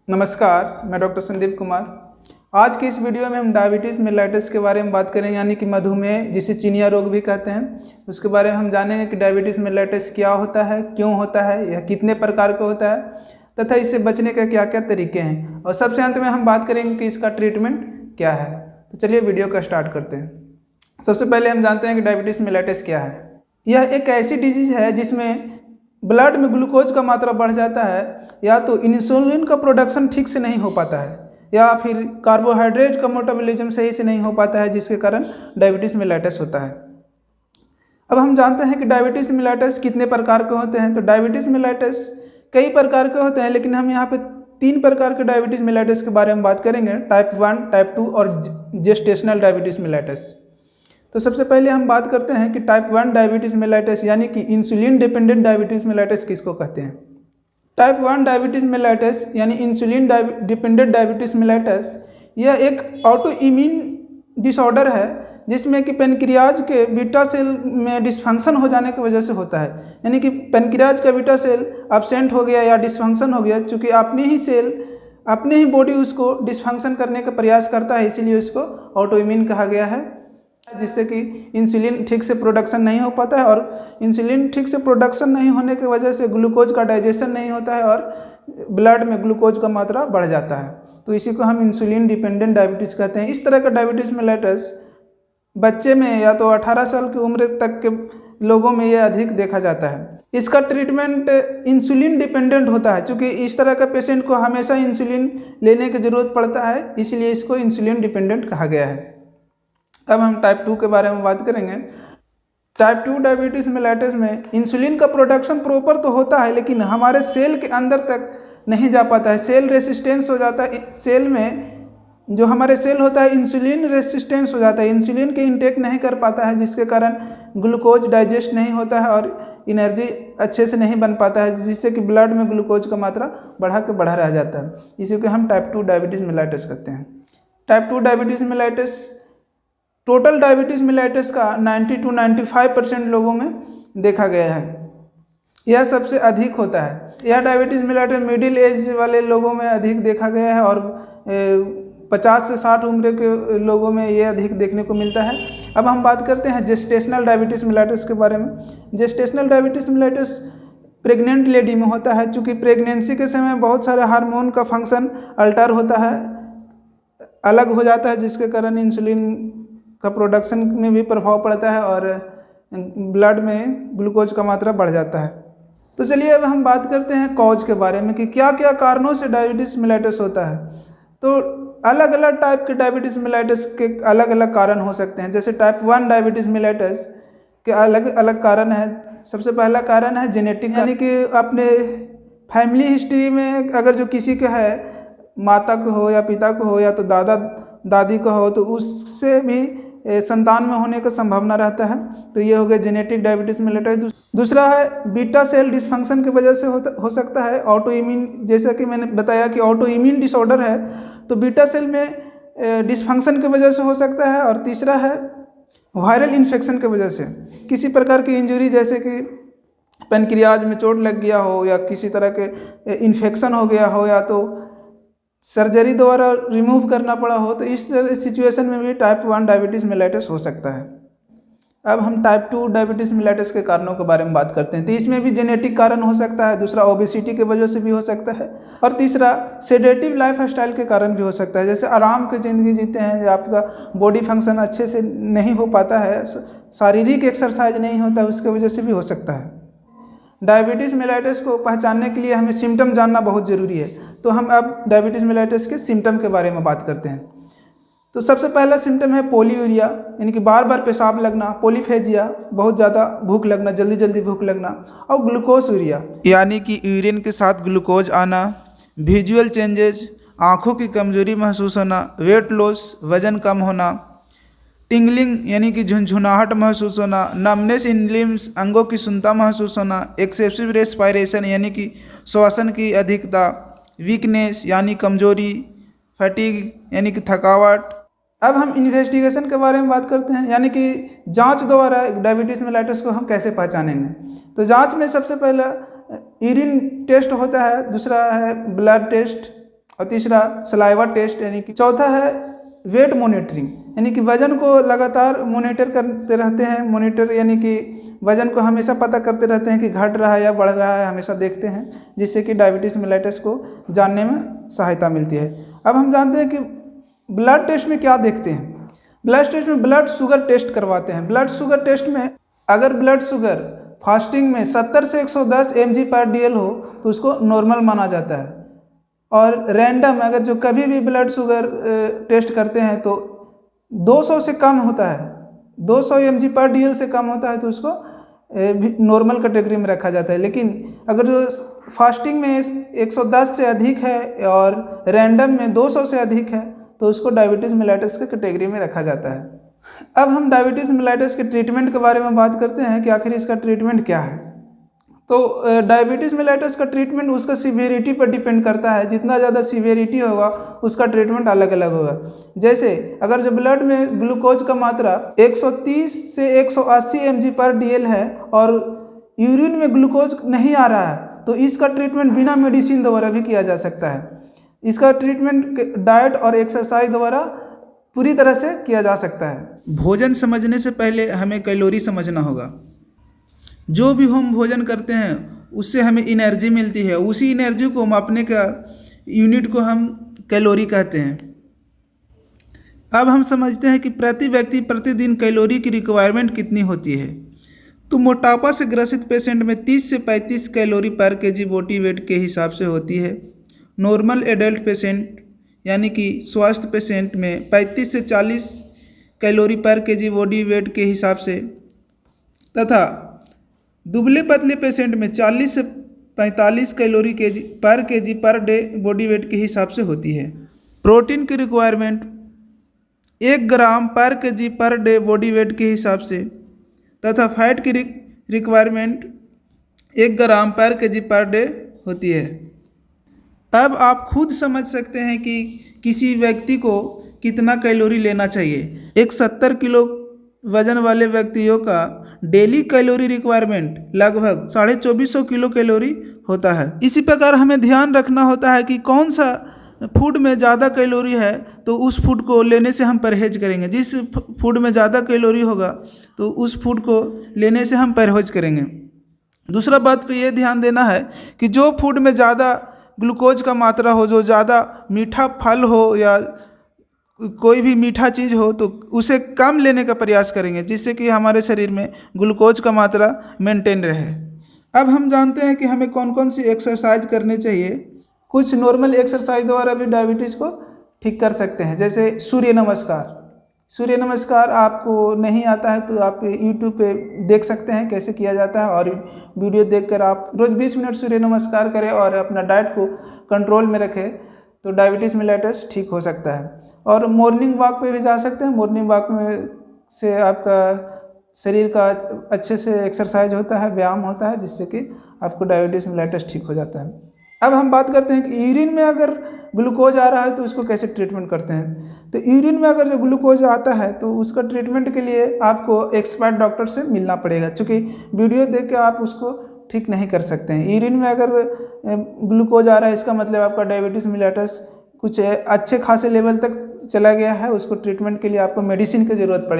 नमस्कार, मैं डॉक्टर संदीप कुमार। आज की इस वीडियो में हम डायबिटीज़ मेलाइटस के बारे में बात करेंगे, यानी कि मधुमेह, जिसे चिनिया रोग भी कहते हैं। उसके बारे में हम जानेंगे कि डायबिटीज़ मेलाइटस क्या होता है, क्यों होता है, यह कितने प्रकार का होता है तथा इससे बचने के क्या क्या तरीके हैं, और सबसे अंत में हम बात करेंगे कि इसका ट्रीटमेंट क्या है। तो चलिए वीडियो का स्टार्ट करते हैं। सबसे पहले हम जानते हैं कि डायबिटीज़ मेलाइटस क्या है। यह एक ऐसी डिजीज़ है जिसमें ब्लड में ग्लूकोज का मात्रा बढ़ जाता है, या तो इंसुलिन का प्रोडक्शन ठीक से नहीं हो पाता है, या फिर कार्बोहाइड्रेट का मेटाबॉलिज्म सही से नहीं हो पाता है, जिसके कारण डायबिटीज़ मेलाइटस होता है। अब हम जानते हैं कि डायबिटीज़ मेलाइटस कितने प्रकार के होते हैं। तो डायबिटीज़ मेलाइटस कई प्रकार के होते हैं, लेकिन हम यहाँ पे 3 प्रकार के डायबिटीज़ मेलाइटस के बारे में बात करेंगे: टाइप 1, टाइप 2 और जेस्टेशनल डायबिटीज़ मेलाइटस। तो सबसे पहले हम बात करते हैं कि टाइप 1 डायबिटीज़ मेलाइटस यानी कि इंसुलिन डिपेंडेंट डायबिटीज़ मेलाइटस किसको कहते हैं। टाइप 1 डायबिटीज़ मेलाइटस यानी इंसुलिन डिपेंडेंट डायबिटीज़ मेलाइटस, यह एक ऑटो इम्यून डिसऑर्डर है जिसमें कि पेनक्रियाज के बीटा सेल में डिसफंक्शन हो जाने की वजह से होता है। यानी कि पेनक्रियाज का बीटा सेल एब्सेंट हो गया या डिसफंक्शन हो गया, चूँकि अपने ही बॉडी उसको डिसफंक्शन करने का प्रयास करता है, इसीलिए उसको ऑटो इम्यून कहा गया है, जिससे कि इंसुलिन ठीक से प्रोडक्शन नहीं हो पाता है, और इंसुलिन ठीक से प्रोडक्शन नहीं होने की वजह से ग्लूकोज का डाइजेशन नहीं होता है और ब्लड में ग्लूकोज का मात्रा बढ़ जाता है। तो इसी को हम इंसुलिन डिपेंडेंट डायबिटीज़ कहते हैं। इस तरह का डायबिटीज़ मेलाइटस बच्चे में या तो 18 साल की उम्र तक के लोगों में यह अधिक देखा जाता है। इसका ट्रीटमेंट इंसुलिन डिपेंडेंट होता है, क्योंकि इस तरह का पेशेंट को हमेशा इंसुलिन लेने की ज़रूरत पड़ता है, इसलिए इसको इंसुलिन डिपेंडेंट कहा गया है। अब हम टाइप 2 के बारे में बात करेंगे। टाइप 2 डायबिटीज़ मेलाइटस में इंसुलिन का प्रोडक्शन प्रॉपर तो होता है, लेकिन हमारे सेल के अंदर तक नहीं जा पाता है। सेल रेसिस्टेंस हो जाता है। सेल में जो हमारे सेल होता है, इंसुलिन रेसिस्टेंस हो जाता है, इंसुलिन के इंटेक नहीं कर पाता है, जिसके कारण ग्लूकोज डाइजेस्ट नहीं होता है और एनर्जी अच्छे से नहीं बन पाता है, जिससे कि ब्लड में ग्लूकोज का मात्रा बढ़ा रह जाता है। इसी को हम टाइप 2 डायबिटीज़ मेलाइटस कहते हैं। Type 2 diabetes mellitus total diabetes mellitus का 90 to 95% लोगों में देखा गया है। यह सबसे अधिक होता है। यह डायबिटीज़ मेलाइटस मिडिल एज वाले लोगों में अधिक देखा गया है, और 50 से 60 उम्र के लोगों में यह अधिक देखने को मिलता है। अब हम बात करते हैं जेस्टेशनल डायबिटीज़ मेलाइटस के बारे में। Gestational diabetes mellitus pregnant lady में होता है, चूँकि प्रेगनेंसी के समय बहुत सारे हार्मोन का फंक्शन अल्टर होता है, अलग हो जाता है, जिसके कारण इंसुलिन का प्रोडक्शन में भी प्रभाव पड़ता है और ब्लड में ग्लूकोज का मात्रा बढ़ जाता है। तो चलिए अब हम बात करते हैं कॉज के बारे में कि क्या क्या कारणों से डायबिटीज़ मेलाइटस होता है। तो अलग अलग टाइप के डायबिटीज़ मेलाइटस के अलग अलग कारण हो सकते हैं। जैसे टाइप 1 डायबिटीज़ मेलाइटस के अलग अलग कारण है। सबसे पहला कारण है जेनेटिक, यानी कि अपने फैमिली हिस्ट्री में अगर जो किसी का है, माता को हो या पिता को हो या तो दादा दादी को हो, तो उससे भी संतान में होने का संभावना रहता है। तो ये हो गया जेनेटिक डायबिटीज़ मेलाइटस। दूसरा है बीटा सेल डिसफंक्शन की वजह से हो सकता है ऑटो इम्यून, जैसा कि मैंने बताया कि ऑटो इम्यून डिसऑर्डर है, तो बीटा सेल में डिसफंक्शन की वजह से हो सकता है। और तीसरा है वायरल इन्फेक्शन की वजह से, किसी प्रकार की इंजरी, जैसे कि पेनक्रियाज में चोट लग गया हो, या किसी तरह के इन्फेक्शन हो गया हो, या तो सर्जरी द्वारा रिमूव करना पड़ा हो, तो इस तरह सिचुएशन में भी टाइप 1 डायबिटीज़ मेलाइटस हो सकता है। अब हम टाइप 2 डायबिटीज़ मेलाइटस के कारणों के बारे में बात करते हैं। तो इसमें भी जेनेटिक कारण हो सकता है, दूसरा ओबेसिटी की वजह से भी हो सकता है, और तीसरा सेडेटिव लाइफ स्टाइल के कारण भी हो सकता है। जैसे आराम की ज़िंदगी जीते हैं, या आपका बॉडी फंक्शन अच्छे से नहीं हो पाता है, शारीरिक एक्सरसाइज नहीं होता है, उसकी वजह से भी हो सकता है। डायबिटीज़ मेलाइटस को पहचानने के लिए हमें सिम्टम जानना बहुत ज़रूरी है। तो हम अब डायबिटीज़ मेलाइटस के सिम्टम के बारे में बात करते हैं। तो सबसे पहला सिम्टम है पोलीयूरिया, यानी कि बार बार पेशाब लगना, पोलीफेजिया, बहुत ज़्यादा भूख लगना, जल्दी जल्दी भूख लगना, और ग्लूकोसूरिया, यानी कि यूरिन के साथ ग्लूकोज आना, विजुअल चेंजेज, आँखों की कमजोरी महसूस होना, वेट लॉस, वजन कम होना, टिंगलिंग यानी कि झुनझुनाहट महसूस होना, नमनेस इन लिम्स, अंगों की सुन्नता महसूस होना, एक्सेसिव रेस्पिरेशन यानी कि श्वसन की अधिकता, वीकनेस यानी कमजोरी, फटीग यानी कि थकावट। अब हम इन्वेस्टिगेशन के बारे में बात करते हैं, यानी कि जांच द्वारा डायबिटीज़ मेलाइटस को हम कैसे पहचानेंगे। तो जांच में सबसे पहला यूरिन टेस्ट होता है, दूसरा है ब्लड टेस्ट, और तीसरा सलाइवा टेस्ट, यानी कि चौथा है वेट मॉनिटरिंग, यानी कि वजन को लगातार मॉनिटर करते रहते हैं। मॉनिटर यानी कि वजन को हमेशा पता करते रहते हैं कि घट रहा है या बढ़ रहा है, हमेशा देखते हैं, जिससे कि डायबिटीज़ मेलाइटस को जानने में सहायता मिलती है। अब हम जानते हैं कि ब्लड टेस्ट में क्या देखते हैं। ब्लड टेस्ट में ब्लड शुगर टेस्ट करवाते हैं। ब्लड शुगर टेस्ट में अगर ब्लड शुगर फास्टिंग में 70 से 110 mg/dl हो तो उसको नॉर्मल माना जाता है। और रैंडम अगर जो कभी भी ब्लड शुगर टेस्ट करते हैं तो 200 से कम होता है, 200 mg/dl से कम होता है तो उसको नॉर्मल कैटेगरी में रखा जाता है। लेकिन अगर जो फास्टिंग में 110 से अधिक है और रैंडम में 200 से अधिक है तो उसको डायबिटीज़ मेलाइटस के कैटेगरी में रखा जाता है। अब हम डायबिटीज़ मेलाइटस के ट्रीटमेंट के बारे में बात करते हैं कि आखिर इसका ट्रीटमेंट क्या है। तो डायबिटीज़ मेलाइटस का ट्रीटमेंट उसका सीवियरिटी पर डिपेंड करता है। जितना ज़्यादा सीवियरिटी होगा उसका ट्रीटमेंट अलग अलग होगा। जैसे अगर जो ब्लड में ग्लूकोज का मात्रा 130 से 180 mg/dl है और यूरिन में ग्लूकोज नहीं आ रहा है तो इसका ट्रीटमेंट बिना मेडिसिन द्वारा भी किया जा सकता है। इसका ट्रीटमेंट डाइट और एक्सरसाइज द्वारा पूरी तरह से किया जा सकता है। भोजन समझने से पहले हमें कैलोरी समझना होगा। जो भी हम भोजन करते हैं उससे हमें एनर्जी मिलती है, उसी एनर्जी को मापने का यूनिट को हम कैलोरी कहते हैं। अब हम समझते हैं कि प्रति व्यक्ति प्रतिदिन कैलोरी की रिक्वायरमेंट कितनी होती है। तो मोटापा से ग्रसित पेशेंट में 30 से 35 कैलोरी पर केजी बॉडी वेट के हिसाब से होती है। नॉर्मल एडल्ट पेशेंट यानी कि स्वस्थ पेशेंट में 35 से 40 कैलोरी पर केजी बॉडी वेट के हिसाब से, तथा दुबले पतले पेशेंट में 40 से 45 calorie per day body weight के हिसाब से होती है। प्रोटीन की रिक्वायरमेंट 1 ग्राम पर KG per day body weight के हिसाब से, तथा फैट की रिक्वायरमेंट 1 ग्राम पर केजी पर डे होती है। अब आप खुद समझ सकते हैं कि किसी व्यक्ति को कितना कैलोरी लेना चाहिए। एक 70 किलो वजन वाले व्यक्तियों का डेली कैलोरी रिक्वायरमेंट लगभग 2450 किलो कैलोरी होता है। इसी प्रकार हमें ध्यान रखना होता है कि कौन सा फूड में ज़्यादा कैलोरी है तो उस फूड को लेने से हम परहेज करेंगे। जिस फूड में ज़्यादा कैलोरी होगा तो उस फूड को लेने से हम परहेज करेंगे। दूसरा बात पे ये ध्यान देना है कि जो फूड में ज़्यादा ग्लूकोज का मात्रा हो, जो ज़्यादा मीठा फल हो या कोई भी मीठा चीज़ हो तो उसे कम लेने का प्रयास करेंगे, जिससे कि हमारे शरीर में ग्लूकोज का मात्रा मेंटेन रहे। अब हम जानते हैं कि हमें कौन कौन सी एक्सरसाइज करनी चाहिए। कुछ नॉर्मल एक्सरसाइज द्वारा भी डायबिटीज़ को ठीक कर सकते हैं, जैसे सूर्य नमस्कार। सूर्य नमस्कार आपको नहीं आता है तो आप यूट्यूब पे देख सकते हैं कैसे किया जाता है, और वीडियो देखकर आप रोज़ 20 मिनट सूर्य नमस्कार करें और अपना डाइट को कंट्रोल में रखें तो डायबिटीज़ मेलाइटस ठीक हो सकता है। और मॉर्निंग वॉक पे भी जा सकते हैं। मॉर्निंग वॉक में से आपका शरीर का अच्छे से एक्सरसाइज होता है, व्यायाम होता है, जिससे कि आपको डायबिटीज़ मेलाइटस ठीक हो जाता है। अब हम बात करते हैं कि यूरिन में अगर ग्लूकोज आ रहा है तो उसको कैसे ट्रीटमेंट करते हैं। तो यूरिन में अगर जो ग्लूकोज आता है तो उसका ट्रीटमेंट के लिए आपको एक्सपर्ट डॉक्टर से मिलना पड़ेगा, क्योंकि वीडियो देख के आप उसको ठीक नहीं कर सकते हैं। यूरिन में अगर ग्लूकोज आ रहा है इसका मतलब आपका डायबिटीज़ मेलाइटस कुछ अच्छे खासे लेवल तक चला गया है। उसको ट्रीटमेंट के लिए आपको मेडिसिन की ज़रूरत पड़ेगी।